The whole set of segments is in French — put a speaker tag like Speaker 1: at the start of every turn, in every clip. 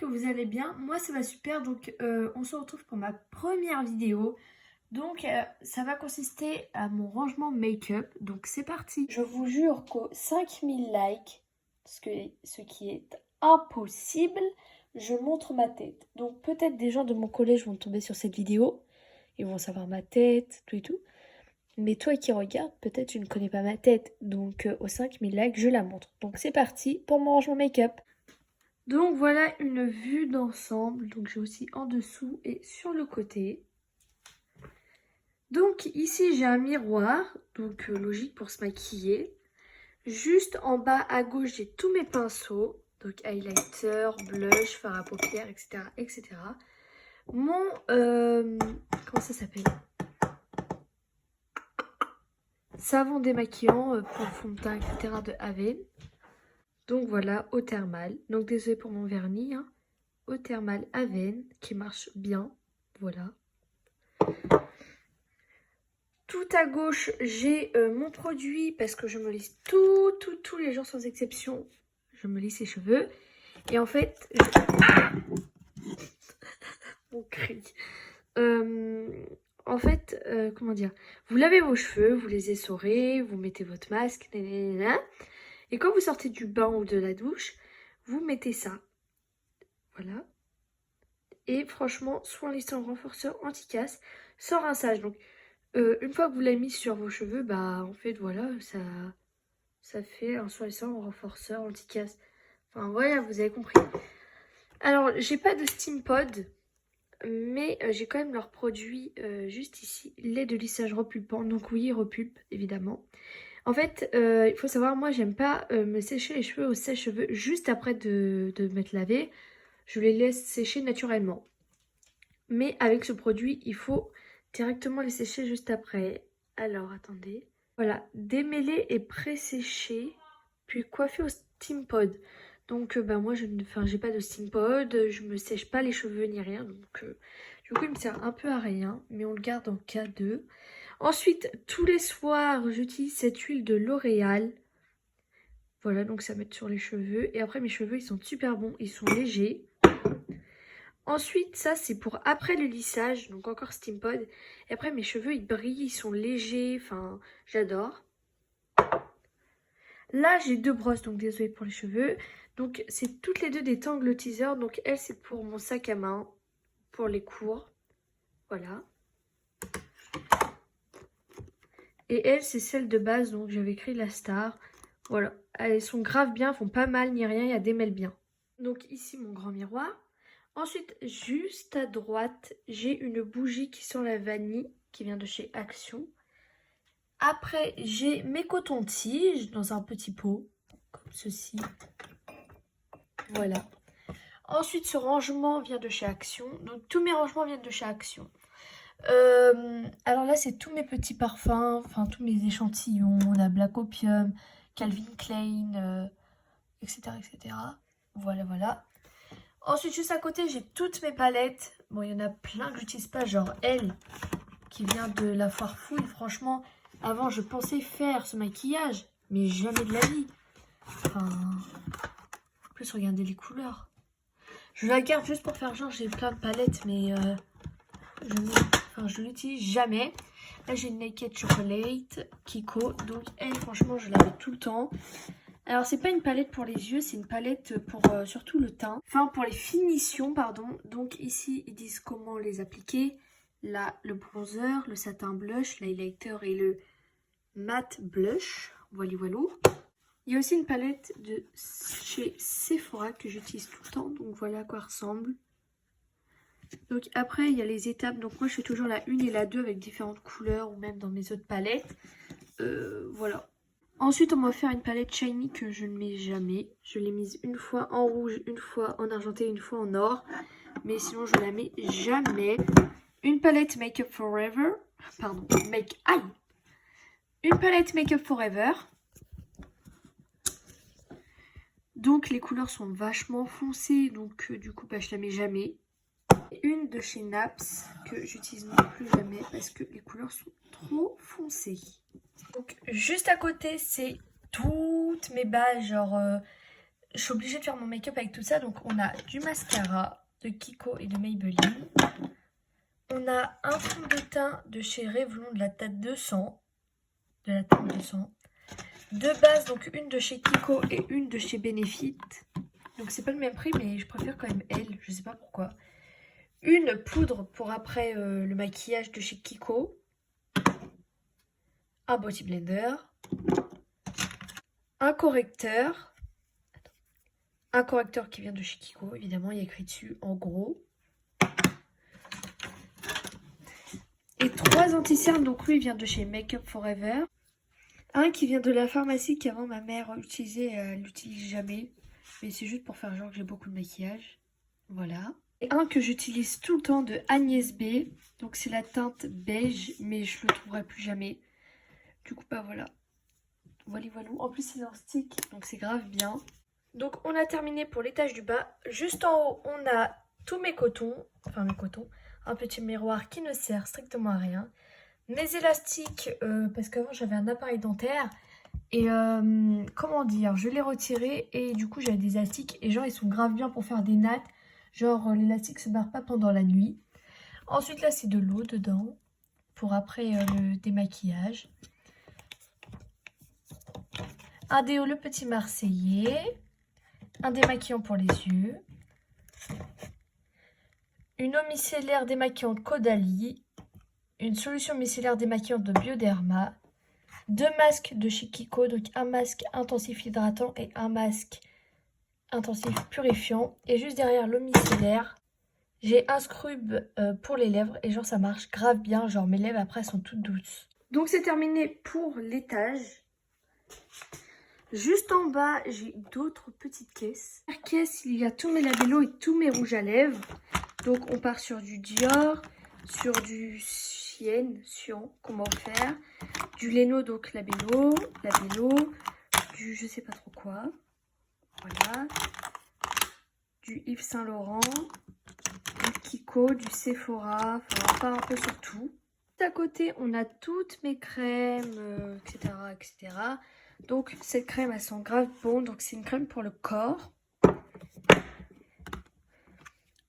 Speaker 1: vous allez bien. Moi ça va super, donc on se retrouve pour ma première vidéo. Donc ça va consister à mon rangement make-up, donc c'est parti. Je vous jure qu'aux 5000 likes, ce qui est impossible, je montre ma tête. Donc peut-être des gens de mon collège vont tomber sur cette vidéo, ils vont savoir ma tête, tout et tout. Mais toi qui regardes, peut-être tu ne connais pas ma tête, donc aux 5000 likes, je la montre. Donc c'est parti pour mon rangement make-up. Donc voilà une vue d'ensemble, donc j'ai aussi en dessous et sur le côté. Donc ici j'ai un miroir, donc logique pour se maquiller. Juste en bas à gauche j'ai tous mes pinceaux, donc highlighter, blush, fard à paupières, etc. etc. Mon, comment ça s'appelle? Savon démaquillant pour fond de teint, etc. de Avène. Donc voilà, eau thermale. Donc désolé pour mon vernis, hein. Eau thermale Avène qui marche bien, voilà. Tout à gauche, j'ai mon produit parce que je me lisse tous les jours sans exception. Je me lisse les cheveux. Et en fait, mon cri. Comment dire, vous lavez vos cheveux, vous les essorez, vous mettez votre masque, nanana. Et quand vous sortez du bain ou de la douche, vous mettez ça. Voilà. Et franchement, soin lissant renforceur anti-casse sans rinçage. Donc, une fois que vous l'avez mis sur vos cheveux, bah en fait voilà, ça fait un soin lissant renforceur anti-casse. Enfin voilà, vous avez compris. Alors, j'ai pas de Steam Pod, mais j'ai quand même leur produit juste ici, lait de lissage repulpant. Donc oui, repulpe évidemment. En fait, il faut savoir, moi j'aime pas me sécher les cheveux au sèche-cheveux juste après de m'être lavé. Je les laisse sécher naturellement. Mais avec ce produit, il faut directement les sécher juste après. Alors, attendez. Voilà, démêler et pré-sécher, puis coiffer au steam pod. Donc, moi, j'ai pas de steam pod, je me sèche pas les cheveux ni rien. Donc, du coup, il me sert un peu à rien, mais on le garde en cas de. Ensuite, tous les soirs, j'utilise cette huile de L'Oréal. Voilà, donc ça met sur les cheveux. Et après, mes cheveux, ils sont super bons, ils sont légers. Ensuite, ça c'est pour après le lissage, donc encore Steam Pod. Et après mes cheveux ils brillent, ils sont légers, enfin j'adore. Là j'ai deux brosses, donc désolée pour les cheveux. Donc c'est toutes les deux des Tangle Teaser, donc elle c'est pour mon sac à main, pour les cours. Voilà. Et elle c'est celle de base, donc j'avais écrit la Star. Voilà, elles sont grave bien, font pas mal ni rien, il y a des mêles bien. Donc ici mon grand miroir. Ensuite, juste à droite, j'ai une bougie qui sent la vanille, qui vient de chez Action. Après, j'ai mes cotons-tiges dans un petit pot, comme ceci. Voilà. Ensuite, ce rangement vient de chez Action. Donc, tous mes rangements viennent de chez Action. Alors là, c'est tous mes petits parfums, enfin, tous mes échantillons. On a Black Opium, Calvin Klein, etc., etc. Voilà, voilà. Ensuite, juste à côté, j'ai toutes mes palettes. Bon, il y en a plein que j'utilise pas, genre elle, qui vient de la Foire Fouille. Franchement, avant, je pensais faire ce maquillage, mais jamais de la vie. Enfin, en plus, regardez les couleurs. Je la garde juste pour faire genre, j'ai plein de palettes, mais je l'utilise jamais. Là, j'ai une Naked Chocolate, Kiko. Donc, elle, franchement, je la mets tout le temps. Alors, c'est pas une palette pour les yeux, c'est une palette pour surtout le teint. Enfin, pour les finitions, pardon. Donc, ici, ils disent comment les appliquer. Là, le bronzer, le satin blush, l'highlighter et le matte blush. Voilà, voilà. Il y a aussi une palette de chez Sephora que j'utilise tout le temps. Donc, voilà à quoi ressemble. Donc, après, il y a les étapes. Donc, moi, je fais toujours la 1 et la 2 avec différentes couleurs ou même dans mes autres palettes. Voilà. Ensuite, on va faire une palette shiny que je ne mets jamais. Je l'ai mise une fois en rouge, une fois en argenté, une fois en or. Mais sinon, je la mets jamais. Une palette Make Up Forever. Pardon, une palette Make Up Forever. Donc, les couleurs sont vachement foncées. Donc, du coup, je la mets jamais. Une de chez Naps que j'utilise non plus jamais parce que les couleurs sont trop foncées. Donc juste à côté c'est toutes mes bases, genre je suis obligée de faire mon make-up avec tout ça. Donc on a du mascara de Kiko et de Maybelline. On a un fond de teint de chez Revlon de la teinte 200. Deux bases, donc une de chez Kiko et une de chez Benefit. Donc c'est pas le même prix, mais je préfère quand même elle, je sais pas pourquoi. Une poudre pour après le maquillage de chez Kiko. Un body blender. Un correcteur. Un correcteur qui vient de chez Kiko, évidemment, il y a écrit dessus en gros. Et 3 anti-cernes, donc lui il vient de chez Make Up Forever. Un qui vient de la pharmacie qu'avant ma mère utilisait, elle l'utilise jamais. Mais c'est juste pour faire genre que j'ai beaucoup de maquillage. Voilà. Et un que j'utilise tout le temps de Agnès B. Donc c'est la teinte beige, mais je le trouverai plus jamais. Du coup, bah voilà. Voilà. En plus c'est en stick, donc c'est grave bien. Donc on a terminé pour l'étage du bas. Juste en haut, on a tous mes cotons. Enfin mes cotons. Un petit miroir qui ne sert strictement à rien. Mes élastiques, parce qu'avant j'avais un appareil dentaire. Et comment dire, je l'ai retiré et du coup j'avais des élastiques. Et genre ils sont grave bien pour faire des nattes. Genre l'élastique se barre pas pendant la nuit. Ensuite là c'est de l'eau dedans. Pour après le démaquillage. Un déo le petit marseillais. Un démaquillant pour les yeux. Une eau micellaire démaquillante Caudalie. Une solution micellaire démaquillante de Bioderma. 2 masques de chez Kiko, donc un masque intensif hydratant et un masque intensif purifiant. Et juste derrière l'eau micellaire, j'ai un scrub pour les lèvres et genre ça marche grave bien, genre mes lèvres après sont toutes douces. Donc c'est terminé pour l'étage. Juste en bas, j'ai d'autres petites caisses. Par caisse, il y a tous mes labellos et tous mes rouges à lèvres. Donc on part sur du Dior, sur du Cyan, qu'on m'a offert, du Leno, donc labello, du je sais pas trop quoi, voilà, du Yves Saint Laurent, du Kiko, du Sephora, enfin on part un peu sur tout. À côté, on a toutes mes crèmes, etc., etc. Donc cette crème, elle sent grave bon, donc c'est une crème pour le corps.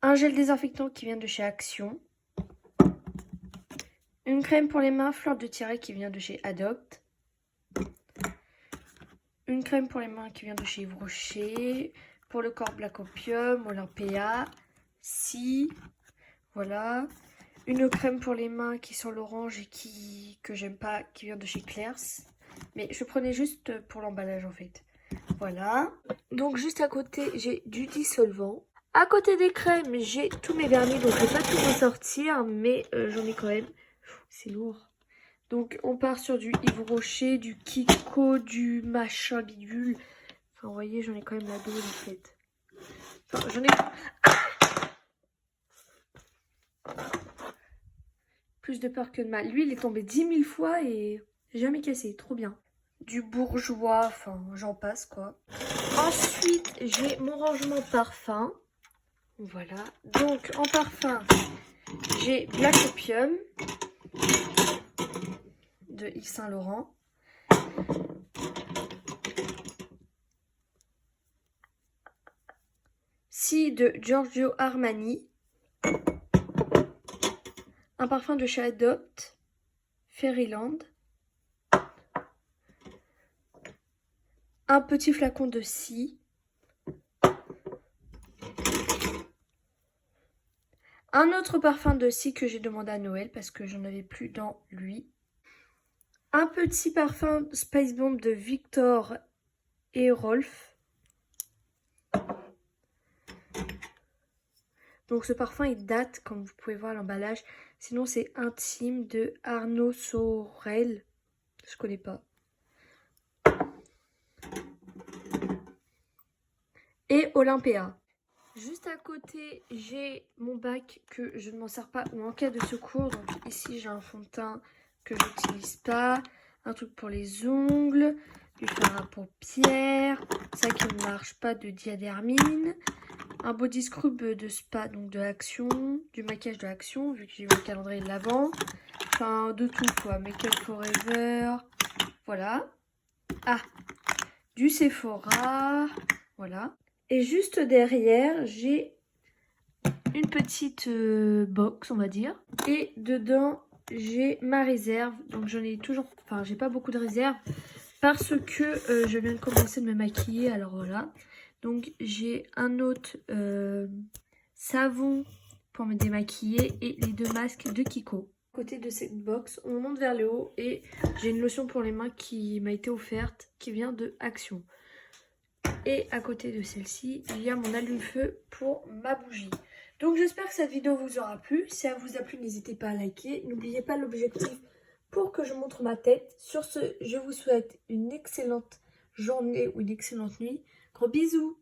Speaker 1: Un gel désinfectant qui vient de chez Action. Une crème pour les mains Fleur de Tiret qui vient de chez Adopt. Une crème pour les mains qui vient de chez Yves Rocher. Pour le corps Black Opium, Olympia. Si. Voilà. Une crème pour les mains qui sent l'orange et que j'aime pas, qui vient de chez Claire's. Mais je prenais juste pour l'emballage en fait. Voilà. Donc juste à côté, j'ai du dissolvant. À côté des crèmes, j'ai tous mes vernis. Donc je vais pas tout ressortir, mais j'en ai quand même. C'est lourd. Donc on part sur du Yves Rocher, du Kiko, du machin bidule. Enfin vous voyez, j'en ai quand même la dose en fait. Enfin j'en ai... Plus de peur que de mal. Lui il est tombé 10 000 fois et jamais cassé, trop bien. Du Bourjois, enfin j'en passe quoi. Ensuite j'ai mon rangement parfum. Voilà. Donc en parfum, j'ai Black Opium de Yves Saint Laurent. Si de Giorgio Armani. Un parfum de chez Adopt, Fairyland. Un petit flacon de Si. Un autre parfum de Si que j'ai demandé à Noël parce que j'en avais plus dans lui. Un petit parfum Spice Bomb de Victor et Rolf. Donc ce parfum il date comme vous pouvez voir l'emballage. Sinon c'est Intime de Arnaud Sorel. Je connais pas. Et Olympia. Juste à côté, j'ai mon bac que je ne m'en sers pas ou en cas de secours. Donc ici, j'ai un fond de teint que je n'utilise pas. Un truc pour les ongles. Du fard à paupières. Ça qui ne marche pas de Diadermine. Un body scrub de spa, donc de Action. Du maquillage de Action, vu que j'ai eu le calendrier de l'avant. Enfin, de tout quoi. Make Up Forever. Voilà. Ah, du Sephora. Voilà. Et juste derrière, j'ai une petite box, on va dire. Et dedans, j'ai ma réserve. Donc j'en ai toujours... Enfin, j'ai pas beaucoup de réserve. Parce que je viens de commencer de me maquiller. Alors voilà. Donc j'ai un autre savon pour me démaquiller. Et les 2 masques de Kiko. À côté de cette box, on monte vers le haut. Et j'ai une lotion pour les mains qui m'a été offerte. Qui vient de Action. Et à côté de celle-ci, il y a mon allume-feu pour ma bougie. Donc j'espère que cette vidéo vous aura plu. Si elle vous a plu, n'hésitez pas à liker. N'oubliez pas l'objectif pour que je montre ma tête. Sur ce, je vous souhaite une excellente journée ou une excellente nuit. Gros bisous!